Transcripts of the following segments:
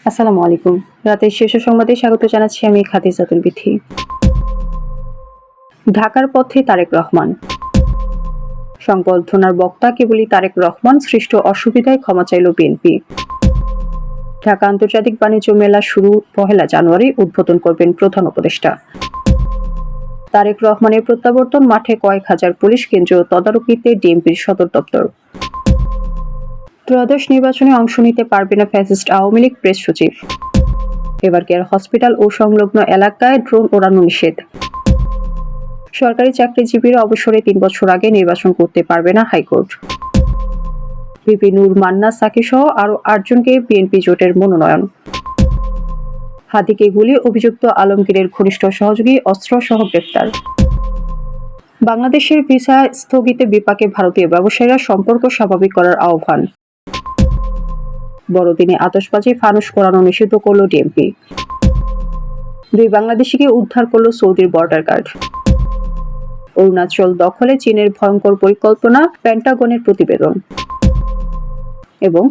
আসসালামু আলাইকুম। রাতের শীর্ষ সংবাদে স্বাগত জানাচ্ছি আমি খাদিজাতুল বিথি। ঢাকার পথে তারেক রহমান। সংবর্ধনার বক্তা কেবলই তারেক রহমান, সৃষ্ট অসুবিধায় ক্ষমা চাইল বিএনপি। ঢাকা আন্তর্জাতিক বাণিজ্য মেলা শুরু 1 জানুয়ারি, উদ্বোধন করবেন প্রধান উপদেষ্টা। তারেক রহমানের প্রত্যাবর্তন, মাঠে কয়েক হাজার পুলিশ, কেন্দ্রীয় তদারকিতে ডিএমপির সদর দপ্তর। ত্রয়োদশ নির্বাচনে অংশ নিতে পারবে না ফ্যাসিস্ট আওয়ামী লীগ, প্রেস সচিব। এবার কেয়ার হসপিটাল ও সংলগ্ন এলাকায় ড্রোন ওড়ানো নিষেধ। সরকারি চাকরিজীবীরা অবসরে 3 বছর আগে নির্বাচন করতে পারবে না হাইকোর্ট। বিপি নূর মান্না সাকি সহ আরও 8 জনকে বিএনপি জোটের মনোনয়ন। হাদিকে গুলি, অভিযুক্ত আলমগীরের ঘনিষ্ঠ সহযোগী, অস্ত্রসহ গ্রেপ্তার। বাংলাদেশের ভিসা স্থগিতে বিপাকে ভারতীয় ব্যবসায়ীরা, সম্পর্ক স্বাভাবিক করার আহ্বান। বড়দিনে আতশবাজি, ফানুস পোড়ানো নিষিদ্ধ করল ডিএমপি। 2 বাংলাদেশিকে উদ্ধার করল সৌদির বর্ডার গার্ড। অরুণাচল দখলে চীনের ভয়ঙ্কর পরিকল্পনা, পেন্টাগনের প্রতিবেদন। এবং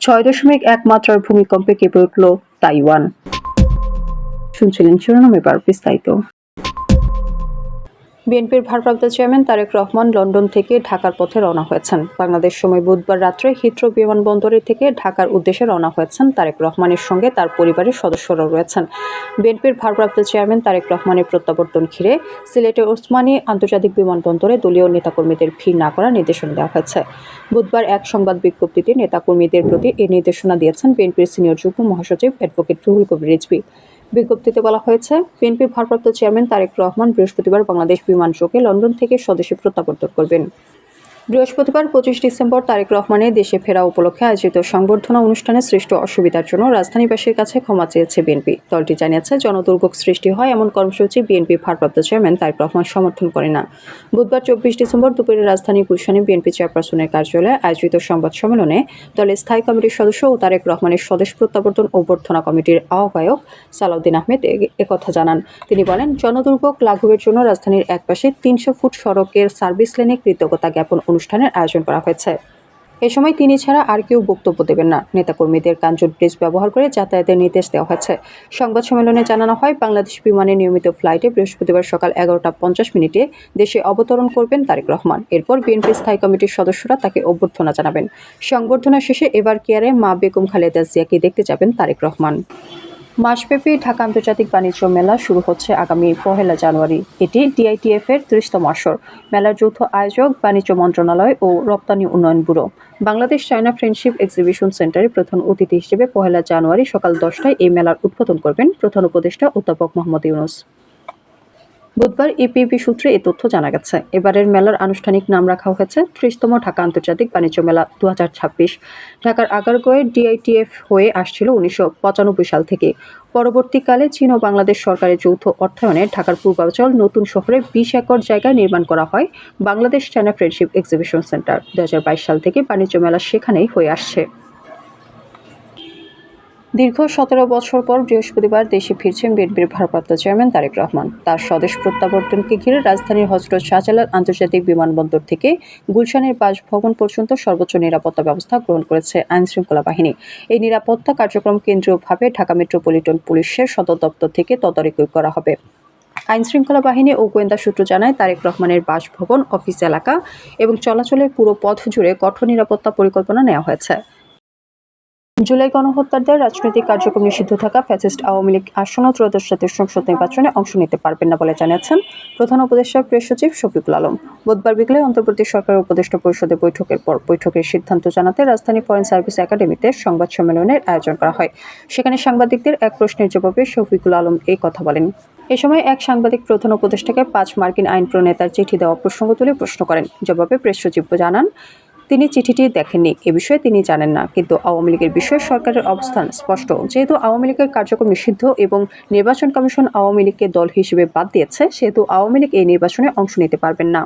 6.1 মাত্রার ভূমিকম্পে কেঁপে উঠল তাইওয়ান। শুনছিলেন শিরোনাম, এবার বিস্তারিত। বিএনপির ভারপ্রাপ্ত চেয়ারম্যান তারেক রহমান লন্ডন থেকে ঢাকার পথে রওনা হয়েছেন। বাংলাদেশ সময় বুধবার রাত্রে হিথ্রো বিমানবন্দরে থেকে ঢাকার উদ্দেশ্যে রওনা হয়েছেন তারেক রহমানের সঙ্গে তার পরিবারের সদস্যরাও রয়েছেন। বিএনপির ভারপ্রাপ্ত চেয়ারম্যান তারেক রহমানের প্রত্যাবর্তন ঘিরে সিলেটের ওসমানী আন্তর্জাতিক বিমানবন্দরে দলীয় নেতাকর্মীদের ভিড় না করার নির্দেশনা দেওয়া হয়েছে। বুধবার এক সংবাদ বিজ্ঞপ্তিতে নেতাকর্মীদের প্রতি এই নির্দেশনা দিয়েছেন বিএনপির সিনিয়র যুগ্ম মহাসচিব অ্যাডভোকেট রুহুল কবির রিজভী। বিজ্ঞপ্তিতে বলা হয়েছে, বিএনপির ভারপ্রাপ্ত চেয়ারম্যান তারেক রহমান বৃহস্পতিবার বাংলাদেশ বিমানযোগে লন্ডন থেকে স্বদেশে প্রত্যাবর্তন করবেন। বৃহস্পতিবার 25 ডিসেম্বর তারেক রহমানের দেশে ফেরা উপলক্ষে আয়োজিত সংবর্ধনা অনুষ্ঠানে সৃষ্ট অসুবিধার জন্য রাজধানীবাসীর কাছে ক্ষমা চেয়েছে বিএনপি। দলটি জানিয়েছে, জনদুর্ভোগ সৃষ্টি হয় এমন কর্মসূচি বিএনপি ভারপ্রাপ্ত চেয়ারম্যান তারেক রহমান সমর্থন করে না। বুধবার 24 ডিসেম্বর দুপুরে রাজধানী গুলশানে বিএনপি চেয়ারপারসনের কার্যালয়ে আয়োজিত সংবাদ সম্মেলনে দলের স্থায়ী কমিটির সদস্য ও তারেক রহমানের স্বদেশ প্রত্যাবর্তন অভ্যর্থনা কমিটির আহ্বায়ক সালাউদ্দিন আহমেদ একথা জানান। তিনি বলেন, জনদুর্ভোগ লাঘবের জন্য রাজধানীর একপাশে 300 ফুট সড়কের সার্ভিস লেনে কৃতজ্ঞতা জ্ঞাপন অনুষ্ঠানের আয়োজন করা হয়েছে। এ সময় তিনি ছাড়া আর কেউ বক্তব্য দেবেন না। নেতাকর্মীদের কাঞ্চন ব্রিজ ব্যবহার করে যাতায়াতের নির্দেশ দেওয়া হয়েছে। সংবাদ সম্মেলনে জানানো হয়, বাংলাদেশ বিমানের নিয়মিত ফ্লাইটে বৃহস্পতিবার সকাল 11:50 দেশে অবতরণ করবেন তারেক রহমান। এরপর বিএনপি স্থায়ী কমিটির সদস্যরা তাকে অভ্যর্থনা জানাবেন। সংবর্ধনা শেষে এবার কেয়ারে মা বেগম খালেদা জিয়াকে দেখতে যাবেন তারেক রহমান। মাসব্যাপী ঢাকা আন্তর্জাতিক বাণিজ্য মেলা শুরু হচ্ছে আগামী 1 জানুয়ারি। এটি ডিআইটিএফ-এর 30তম আসর। মেলার যৌথ আয়োজক বাণিজ্য মন্ত্রণালয় ও রপ্তানি উন্নয়ন bureau. Bangladesh China friendship exhibition সেন্টারে প্রধান অতিথি হিসেবে 1 জানুয়ারি সকাল 10টায় এই মেলার উদ্বোধন করবেন প্রধান উপদেষ্টা অধ্যাপক মোহাম্মদ ইউনূস। বুধবার ইপিবি সূত্রে এ তথ্য জানা গেছে। এবারের মেলার আনুষ্ঠানিক নাম রাখা হয়েছে 30তম ঢাকা আন্তর্জাতিক বাণিজ্য মেলা 2026। ঢাকার আগারগাঁওয়ে ডিআইটিএফ হয়ে আসছিল 1995 সাল থেকে। পরবর্তীকালে চীন ও বাংলাদেশ সরকারের যৌথ অর্থায়নে ঢাকার পূর্বাঞ্চল নতুন শহরে 20 একর জায়গায় নির্মাণ করা হয় Bangladesh China friendship exhibition centre. 2022 সাল থেকে বাণিজ্য মেলা সেখানেই হয়ে আসছে। দীর্ঘ 17 বছর পর বৃহস্পতিবার দেশে ফিরছেন বিএনপির ভারপ্রাপ্ত চেয়ারম্যান তারেক রহমান। তার স্বদেশ প্রত্যাবর্তনকে ঘিরে রাজধানীর হযরত শাহজালাল আন্তর্জাতিক বিমানবন্দর থেকে গুলশানের বাসভবন পর্যন্ত সর্বোচ্চ নিরাপত্তা ব্যবস্থা গ্রহণ করেছে আইনশৃঙ্খলা বাহিনী। এই নিরাপত্তা কার্যক্রম কেন্দ্রীয়ভাবে ঢাকা মেট্রোপলিটন পুলিশের সদর দপ্তর থেকে তদারকি করা হবে। আইনশৃঙ্খলা বাহিনী ও গোয়েন্দা সূত্র জানায়, তারেক রহমানের বাসভবন, অফিস এলাকা এবং চলাচলের পুরো পথ জুড়ে কঠোর নিরাপত্তা পরিকল্পনা নেওয়া হয়েছে। জুলাই গণহত্যার রাজনৈতিক কার্যক্রম নিষিদ্ধ থাকা ফ্যাসিস্ট আওয়ামী লীগ আসন্ন ত্রয়োদশ জাতীয় সংসদ নির্বাচনে অংশ নিতে পারবেন না বলে জানিয়েছেন প্রধান উপদেষ্টা প্রেস সচিব শফিকুল আলম। বুধবার বিকেলে অন্তর্বর্তী সরকারের উপদেষ্টা পরিষদের বৈঠকের পর বৈঠকের সিদ্ধান্ত জানাতে রাজধানী ফরেন সার্ভিস একাডেমিতে সংবাদ সম্মেলনের আয়োজন করা হয়। সেখানে সাংবাদিকদের এক প্রশ্নের জবাবে শফিকুল আলম এই কথা বলেন। এ সময় এক সাংবাদিক প্রধান উপদেষ্টাকে 5 মার্কিন আইন প্রণেতার চিঠি দেওয়া প্রসঙ্গ তুলে প্রশ্ন করেন। জবাবে প্রেস সচিব জানান, তিনি চিঠিটি দেখেননি, এ বিষয়ে তিনি জানেন না। কিন্তু আওয়ামী লীগের বিষয়ে সরকারের অবস্থান স্পষ্ট। যেহেতু আওয়ামী লীগের কার্যক্রম নিষিদ্ধ এবং নির্বাচন কমিশন আওয়ামী লীগকে দল হিসেবে বাদ দিয়েছে, সেহেতু আওয়ামী লীগ এই নির্বাচনে অংশ নিতে পারবেন না।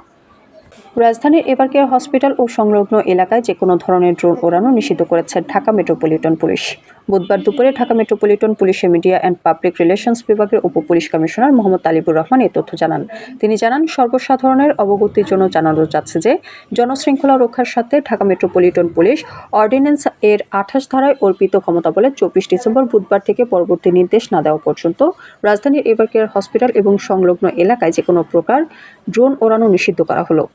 রাজধানীর এভারকেয়ার হসপিটাল ও সংলগ্ন এলাকায় যে কোনো ধরনের ড্রোন ওড়ানো নিষিদ্ধ করেছে ঢাকা মেট্রোপলিটন পুলিশ। বুধবার দুপুরে ঢাকা মেট্রোপলিটন পুলিশের মিডিয়া অ্যান্ড পাবলিক রিলেশনস বিভাগের উপপুলিশ কমিশনার মোহাম্মদ আলিবুর রহমান এই তথ্য জানান। তিনি জানান, সর্বসাধারণের অবগতির জন্য জানানো যাচ্ছে যে জনশৃঙ্খলা রক্ষার সাথে ঢাকা মেট্রোপলিটন পুলিশ অর্ডিন্যান্স এর 28 ধারায় অর্পিত ক্ষমতা বলে 24 ডিসেম্বর বুধবার থেকে পরবর্তী নির্দেশ না দেওয়া পর্যন্ত রাজধানীর এভারকেয়ার হসপিটাল এবং সংলগ্ন এলাকায় যে কোনো প্রকার ড্রোন ওড়ানো নিষিদ্ধ করা হলো।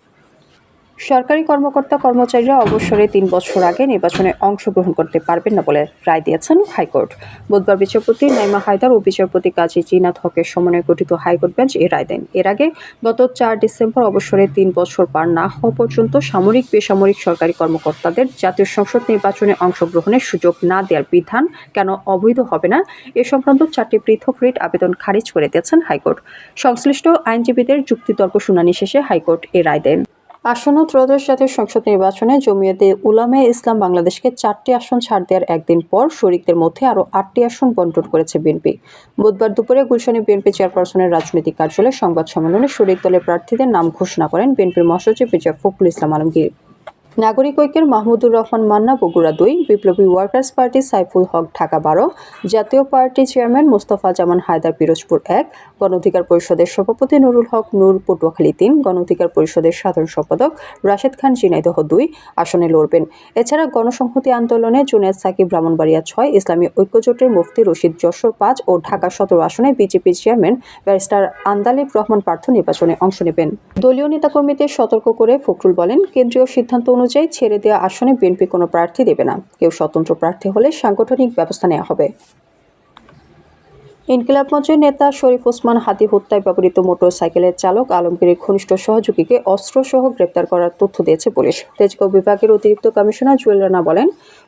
সরকারি কর্মকর্তা-কর্মচারীরা অবসরে 3 বছর আগে নির্বাচনে অংশগ্রহণ করতে পারবেন না বলে রায় দিয়েছেন হাইকোর্ট। বুধবার বিচারপতি নাইমা হায়দার ও বিচারপতি কাজী জিনাত হকের সমন্বয়ে গঠিত হাইকোর্ট বেঞ্চ এই রায় দেন। এর আগে গত 4 ডিসেম্বর অবসরে 3 বছর পার না হওয়া পর্যন্ত সামরিক বেসামরিক সরকারি কর্মকর্তাদের জাতীয় সংসদ নির্বাচনে অংশগ্রহণের সুযোগ না দেওয়ার বিধান কেন অবৈধ হবে না এ সংক্রান্ত 4টি পৃথক রিট আবেদন খারিজ করে দিয়েছেন হাইকোর্ট। সংশ্লিষ্ট আইনজীবীদের যুক্তিতর্ক শুনানি শেষে হাইকোর্ট এ রায় দেন। আসন্ন ত্রয়োদশ জাতীয় সংসদ নির্বাচনে জমিয়তে উলামায়ে ইসলাম বাংলাদেশকে 4টি আসন ছাড় দেওয়ার একদিন পর শরিকদের মধ্যে আরও 8টি আসন বণ্টন করেছে বিএনপি। বুধবার দুপুরে গুলশানে বিএনপি চেয়ারপারসনের রাজনৈতিক কার্যালয়ে সংবাদ সম্মেলনে শরিক দলের প্রার্থীদের নাম ঘোষণা করেন বিএনপির মহাসচিব মির্জা ফখরুল ইসলাম আলমগীর। নাগরিক ঐক্যের মাহমুদুর রহমান মান্না বগুড়া 2, বিপ্লবী ওয়ার্কার্স পার্টি সাইফুল হক ঢাকা 12, জাতীয় পার্টি চেয়ারম্যান মোস্তফা জামান হায়দার পিরোজপুর 1, গণ অধিকার পরিষদের সভাপতি নুরুল হক নূর পটুয়াখালী 3, গণ অধিকার পরিষদের সাধারণ সম্পাদক রাশেদ খান ঝিনাইদহ 2 আসনে লড়বেন। এছাড়া গণসংহতি আন্দোলনে জুনেদ সাকিব ব্রাহ্মণবাড়িয়া 6, ইসলামী ঐক্যজোটের মুফতি রশিদ যশোর 5 ও ঢাকা 17 আসনে BJP chairman barrister Andalib Rahman Partha নির্বাচনে অংশ নেবেন। দলীয় নেতাকর্মীদের সতর্ক করে ফখরুল বলেন, কেন্দ্রীয় সিদ্ধান্ত অনুযায়ী ছেড়ে দেওয়া আসনে বিএনপি কোনো প্রার্থী দেবে না। কেউ স্বতন্ত্র প্রার্থী হলে সাংগঠনিক ব্যবস্থা নেওয়া হবে। ইনকিলাব মঞ্চের নেতা শরীফ ওসমান হাদি হত্যায় ব্যবহৃত মোটরসাইকেলের চালক আলমগীরের ঘনিষ্ঠ সহযোগীকে অস্ত্রসহ গ্রেপ্তার করার তথ্য দিয়েছে পুলিশ। তেজগাঁও বিভাগের অতিরিক্ত কমিশনার জুয়েল রানা বলেন,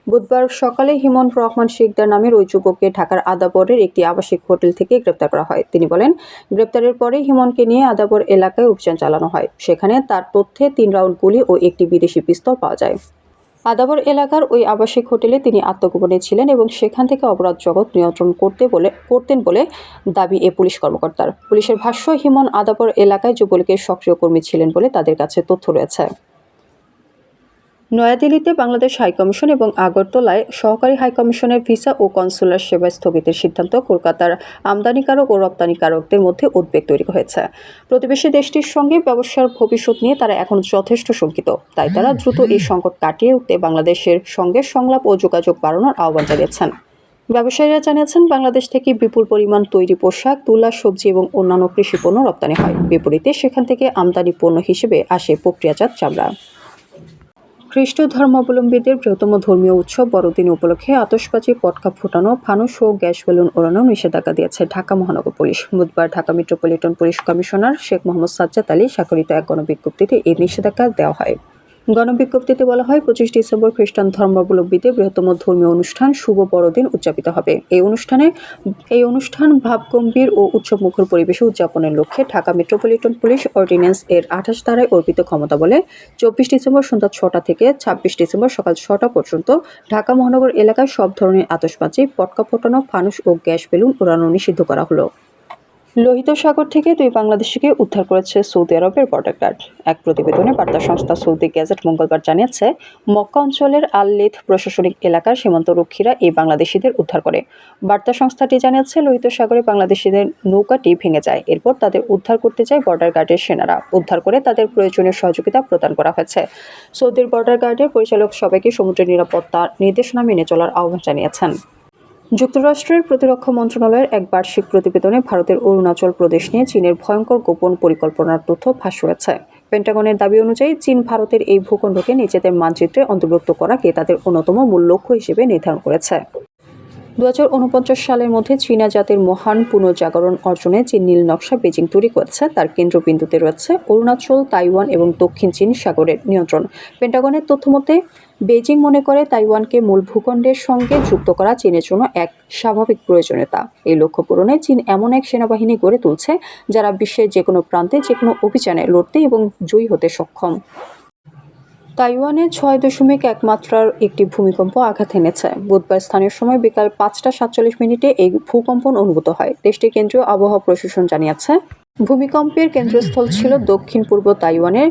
বুধবার সকালে হিমন রহমান শিকদার নামের ওই যুবককে ঢাকার আদাবরের একটি আবাসিক হোটেল থেকে গ্রেপ্তার করা হয়। তিনি বলেন, গ্রেপ্তারের পরে হিমনকে নিয়ে আদাবর এলাকায় অভিযান চালানো হয়। সেখানে তার তথ্যে 3 রাউন্ড গুলি ও একটি বিদেশি পিস্তল পাওয়া যায়। আদাবর এলাকার ওই আবাসিক হোটেলে তিনি আত্মগোপনে ছিলেন এবং সেখান থেকে অপরাধ জগৎ নিয়ন্ত্রণ করতেন বলে দাবি এ পুলিশ কর্মকর্তার। পুলিশের ভাষ্য, হিমন আদাবর এলাকায় যুবলীগের সক্রিয় কর্মী ছিলেন বলে তাদের কাছে তথ্য রয়েছে। নয়াদিল্লিতে বাংলাদেশ হাইকমিশন এবং আগরতলায় সহকারী হাইকমিশনের ভিসা ও কনসুলার সেবা স্থগিতের সিদ্ধান্ত কলকাতার আমদানিকারক ও রপ্তানিকারকদের মধ্যে উদ্বেগ তৈরি হয়েছে। প্রতিবেশী দেশটির সঙ্গে ব্যবসার ভবিষ্যৎ নিয়ে তারা এখন যথেষ্ট শঙ্কিত। তাই তারা দ্রুত এই সংকট কাটিয়ে উঠতে বাংলাদেশের সঙ্গে সংলাপ ও যোগাযোগ বাড়ানোর আহ্বান জানিয়েছেন। ব্যবসায়ীরা জানিয়েছেন, বাংলাদেশ থেকে বিপুল পরিমাণ তৈরি পোশাক, তুলা, সবজি এবং অন্যান্য কৃষি পণ্য রপ্তানি হয়। বিপরীতে সেখান থেকে আমদানি পণ্য হিসেবে আসে প্রক্রিয়াজাত চামড়া। খ্রিস্ট ধর্মাবলম্বীদের বৃহত্তম ধর্মীয় উৎসব বড়দিন উপলক্ষে আতশবাজি, পটকা ফোটানো, ফানুস ও গ্যাস বেলুন ওড়ানো নিষেধাজ্ঞা দিয়েছে ঢাকা মহানগর পুলিশ। বুধবার Dhaka metropolitan police commissioner Sheikh Mohammad Sajjad Ali স্বাক্ষরিত এক গণবিজ্ঞপ্তিতে এই নিষেধাজ্ঞা দেওয়া হয়। গণবিজ্ঞপ্তিতে বলা হয়, 25 ডিসেম্বর খ্রিস্টান ধর্মাবলম্বীদের বৃহত্তম ধর্মীয় অনুষ্ঠান শুভ বড়দিন উদযাপিত হবে। এই অনুষ্ঠান ভাবগম্ভীর ও উৎসবমুখর পরিবেশে উদযাপনের লক্ষ্যে ঢাকা মেট্রোপলিটন পুলিশ অর্ডিন্যান্স এর 28 ধারায় অর্পিত ক্ষমতা বলে 24 ডিসেম্বর সন্ধ্যা 6টা থেকে 26 ডিসেম্বর সকাল 6টা পর্যন্ত ঢাকা মহানগর এলাকায় সব ধরনের আতশবাজি, পটকা ফোটানো, ফানুস ও গ্যাস বেলুন ওড়ানো নিষিদ্ধ করা হলো। লোহিত সাগর থেকে 2 বাংলাদেশিকে উদ্ধার করেছে সৌদি আরবের বর্ডার গার্ড। এক প্রতিবেদনে বার্তা সংস্থা সৌদি গ্যাজেট মঙ্গলবার জানিয়েছে, মক্কা অঞ্চলের আল-লেথ প্রশাসনিক এলাকার সীমান্তরক্ষীরা এই বাংলাদেশিদের উদ্ধার করে। বার্তা সংস্থাটি জানিয়েছে, লোহিত সাগরে বাংলাদেশিদের নৌকাটি ভেঙে যায়। এরপর তাদের উদ্ধার করতে যায় বর্ডার গার্ডের সেনারা। উদ্ধার করে তাদের প্রয়োজনীয় সহযোগিতা প্রদান করা হয়েছে। সৌদির বর্ডার গার্ডের পরিচালক সবাইকে সমুদ্রের নিরাপত্তা নির্দেশনা মেনে চলার আহ্বান জানিয়েছেন। যুক্তরাষ্ট্রের প্রতিরক্ষা মন্ত্রণালয়ের এক বার্ষিক প্রতিবেদনে ভারতের অরুণাচল প্রদেশ নিয়ে চীনের ভয়ঙ্কর গোপন পরিকল্পনার তথ্য ফাঁস হয়েছে। পেন্টাগনের দাবি অনুযায়ী চীন ভারতের এই ভূখণ্ডকে নিজেদের মানচিত্রে অন্তর্ভুক্ত করাকে তাদের অন্যতম মূল লক্ষ্য হিসেবে নির্ধারণ করেছে। 2049 সালের মধ্যে চীনা জাতির মহান পুনর্জাগরণ অর্জনে যে নীল নকশা বেজিং তৈরি করেছে তার কেন্দ্রবিন্দুতে রয়েছে অরুণাচল, তাইওয়ান এবং দক্ষিণ চীন সাগরের নিয়ন্ত্রণ। পেন্টাগনের তথ্যমতে বেজিং মনে করে তাইওয়ানকে মূল ভূখণ্ডের সঙ্গে যুক্ত করা চীনের জন্য এক স্বাভাবিক প্রয়োজনীয়তা। এই লক্ষ্য পূরণে চীন এমন এক সেনাবাহিনী গড়ে তুলছে যারা বিশ্বের যে কোনো প্রান্তে যে কোনো অভিযানে লড়তে এবং জয়ী হতে সক্ষম। তাইওয়ানে 6.1 মাত্রার একটি ভূমিকম্প আঘাত এনেছে। বুধবার স্থানীয় সময় বিকাল 5টা 47 এই ভূকম্পন অনুভূত হয়। দেশটির কেন্দ্রীয় আবহাওয়া প্রশাসন জানিয়েছে, ভূমিকম্পের কেন্দ্রস্থল ছিল দক্ষিণ পূর্ব তাইওয়ানের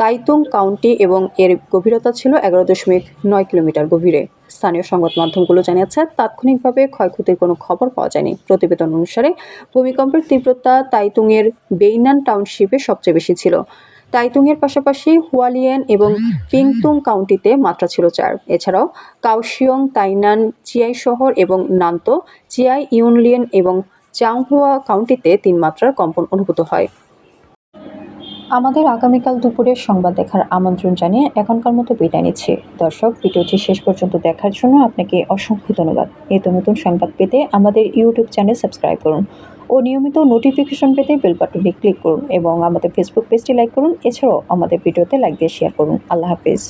তাইতুং কাউন্টি এবং এর গভীরতা ছিল 11.9 কিলোমিটার গভীরে। স্থানীয় সংবাদ মাধ্যমগুলো জানিয়েছে, তাৎক্ষণিকভাবে ক্ষয়ক্ষতির কোনো খবর পাওয়া যায়নি। প্রতিবেদন অনুসারে ভূমিকম্পের তীব্রতা তাইতুংয়ের বেইনান টাউনশিপে সবচেয়ে বেশি ছিল। তাইতুংয়ের পাশাপাশি হুয়ালিয়েন এবং পিংতুং কাউন্টিতে মাত্রা ছিল 4। এছাড়াও কাওশিয়ং, তাইনান, চিয়াই শহর এবং নান্তো, চিয়াই ইউনলিয়েন এবং চাংহুয়া কাউন্টিতে 3 মাত্রার কম্পন অনুভূত হয়। আমাদের আগামীকাল দুপুরের সংবাদ দেখার আমন্ত্রণ জানিয়ে এখনকার মতো বিদায় নিচ্ছি। দর্শক, ভিডিওটি শেষ পর্যন্ত দেখার জন্য আপনাকে অসংখ্য ধন্যবাদ। নিত্য নতুন সংবাদ পেতে আমাদের ইউটিউব চ্যানেল সাবস্ক্রাইব করুন ও নিয়মিত নোটিফিকেশন পেতে বেল বাটনে ক্লিক করুন এবং আমাদের ফেসবুক পেজটি লাইক করুন। এছাড়াও আমাদের ভিডিওতে লাইক দিয়ে শেয়ার করুন। আল্লাহ হাফেজ।